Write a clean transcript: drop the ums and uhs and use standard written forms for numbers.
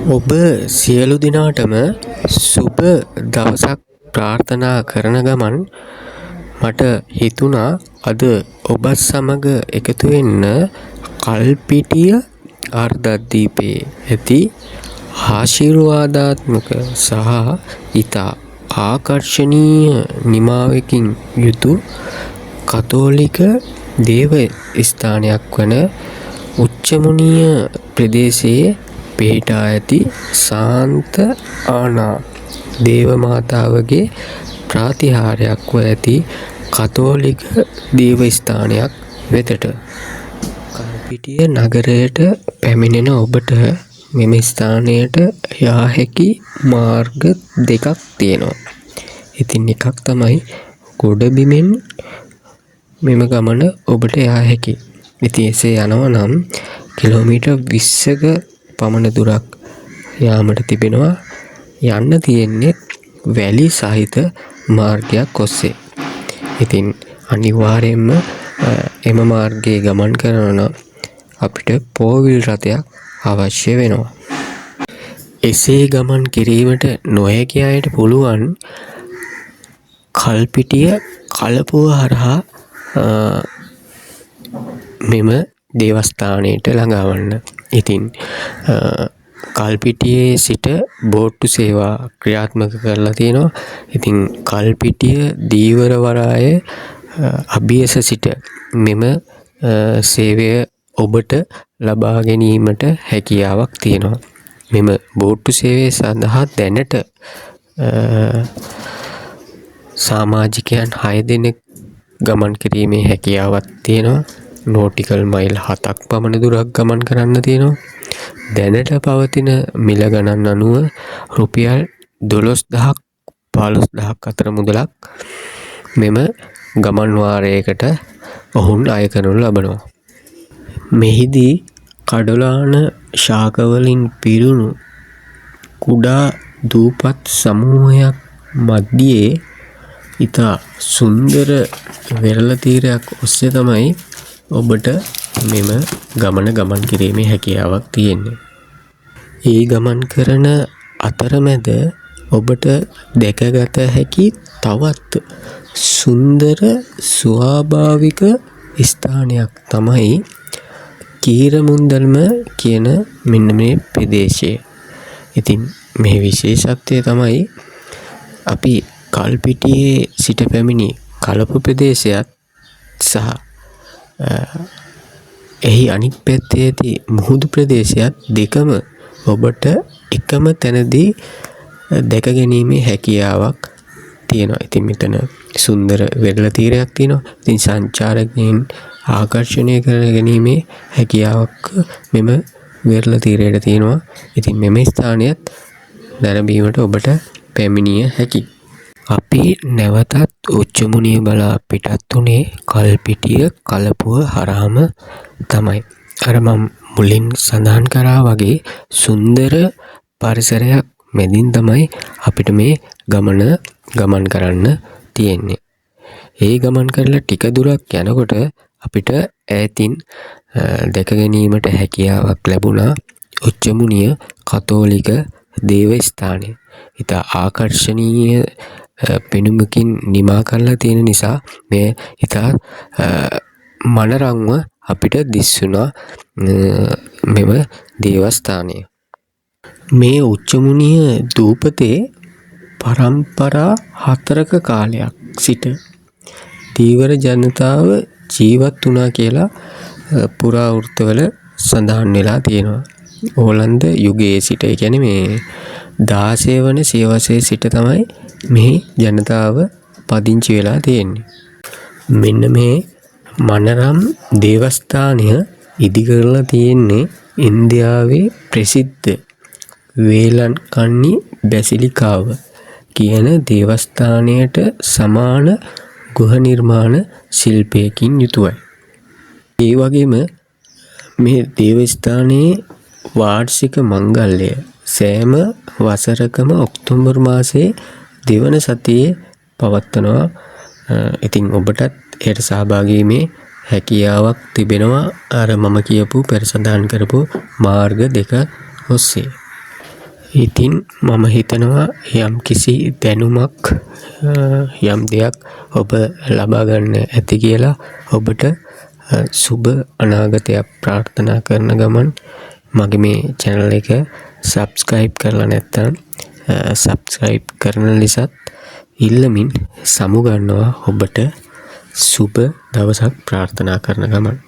ඔබ සියලු දෙනාටම සුබ දවසක් ප්‍රාර්ථනා කරන ගමන් මට හිතුණා අද ඔබත් සමග එකතු වෙන්න කල්පිටිය අර්ධද්වීපයේ ඇති ආශිර්වාදාත්මක සහ ඉතා ආකර්ශනීය නිමාවකින් යුතු කතෝලික දේව ස්ථානයක් වන උච්චමුනිය ප්‍රදේශයේ පිහිටා ඇති සාන්ත ආනා දේව මාතාවගේ ප්‍රාතිහාර්යක්ව ඇති කතෝලික දේව ස්ථානයක් වෙතට කල්පිටිය නගරයට පැමිණෙන ඔබට මෙම ස්ථානයට යා හැකි මාර්ග දෙකක් තියෙනවා. ඉතින් එකක් තමයි ගොඩබිමෙන් මෙම ගමන ඔබට යා හැකි. ඉතින් එසේ යනවා නම් කිලෝමීටර් 20ක පමණ දුරක් යාමට තිබෙනවා. යන්න තියෙන්නේ වැලි සහිත මාර්ගයක් ඔස්සේ. ඉතින් අනිවාර්යයෙන්ම එම මාර්ගයේ ගමන් කරනවා නම් අපිට පෝවිල් රථයක් අවශ්‍ය වෙනවා. එසේ ගමන් කිරීමට නොහැකි අයට පුළුවන් කල්පිටිය කලපුව හරහා මෙම දේවස්ථානයට ළඟාවන්න. ඉතින් කල්පිටියේ සිට බෝට්ටු සේවා ක්‍රියාත්මක කරලා තියෙනවා. ඉතින් කල්පිටිය දීවර වරාය අභියස සිට මෙම සේවය ඔබට ලබා ගැනීමට හැකියාවක් තියෙනවා. මෙම බෝට්ටු සේවය සඳහා දැනට සමාජිකයන් 6 දෙනෙක් ගමන් කිරීමේ හැකියාවක් තියෙනවා. නෝටිකල් මයිල් 7ක් පමණ දුරක් ගමන් කරන්න තියෙනවා. දැනට පවතින මිල ගණන් අනුව රුපියල් 12000ක් 15000ක් අතර මුදලක් මෙම ගමන් වාරයකට ඔවුන් අය කරනු ලබනවා. මෙහිදී කඩොලාන ශාකවලින් පිරුණු කුඩා දූපත් සමූහයක් මධ්‍යයේ ඉතා සුන්දර වෙරළ තීරයක් ඔස්සේ තමයි ඔබට මෙම ගමන් කිරීමේ හැකියාවක් තියෙන්නේ. ඒ ගමන් කරන අතරමැද ඔබට දැකගත හැකි තවත් සුන්දර ස්වාභාවික ස්ථානයක් තමයි කීරමුන්දල්ම කියන මෙන්න මේ ප්‍රදේශය. ඉතින් මේ විශේෂත්වය තමයි අපි කල්පිටියේ සිට පැමිණි කලපු ප්‍රදේශයත් සහ එහි අනිත් පැත්තේ ඇති මුහුදු ප්‍රදේශයත් දෙකම ඔබට එකම තැනදී දැක ගැනීමේ හැකියාවක් තියෙනවා. ඉතින් මෙතන සුන්දර වෙරළ තීරයක් තියෙනවා. ඉතින් සංචාරකයන් ආකර්ෂණය කර ගැනීමේ හැකියාවක් මෙම වෙරළ තීරයට තියෙනවා. ඉතින් මෙම ස්ථානයත් නැරඹීමට ඔබට පැමිණිය හැකියි. අපි නැවතත් උච්චමුනිය බලා පිටත් වුණේ කල්පිටිය කලපුව හරහාම තමයි. අර මම මුලින් සඳහන් කරා වගේ සුන්දර පරිසරයක් මැදින් තමයි අපිට මේ ගමන් කරන්න තියෙන්නේ. ඒ ගමන් කරලා ටික දුරක් යනකොට අපිට ඈතින් දැක ගැනීමට හැකියාවක් ලැබුණා උච්චමුනිය කතෝලික දේවස්ථානය. ඉතා ආකර්ශනීය පෙනුමකින් නිමා කරලා තියෙන නිසා මේ ඉතා මනරංව අපිට දිස්සුණා මෙම දේවස්ථානය. මේ උච්චමුනිය දූපතේ පරම්පරා 4ක කාලයක් සිට දීවර ජනතාව ජීවත් වුණා කියලා පුරාවෘත්තවල සඳහන් වෙලා තියෙනවා. ඕලන්ද යුගයේ සිට, ඒ කියන්නේ මේ 16 වන සියවසේ සිට තමයි මේ ජනතාව පදිංචි වෙලා තියෙන්නේ. මෙන්න මේ මනරම් දේවස්ථානය ඉදි කරලා තියෙන්නේ ඉන්දියාවේ ප්‍රසිද්ධ වේලන්කන්නි බැසිලිකාව කියන දේවස්ථානයට සමාන ගෘහ නිර්මාණ ශිල්පයකින් යුතුවයි. ඒ වගේම මේ දේවස්ථානයේ වාර්ෂික මංගල්‍යය සෑම වසරකම ඔක්තෝබර් මාසයේ දෙවන සතියේ පවත්වනවා. ඉතින් ඔබටත් එයට සහභාගී වීමේ හැකියාවක් තිබෙනවා අර මම කියපු පෙර සඳහන් කරපු මාර්ග දෙක ඔස්සේ. ඉතින් මම හිතනවා යම් කිසි දැනුමක් යම් දෙයක් ඔබ ලබා ගන්න ඇති කියලා ඔබට සුබ අනාගතයක් ප්‍රාර්ථනා කරන ගමන් මගේ මේ channel එක subscribe කරලා නැත්නම් subscribe කරන ලෙසත් ඉල්ලමින් සමුගන්නවා ඔබට සුබ දවසක් ප්‍රාර්ථනා කරන ගමන්.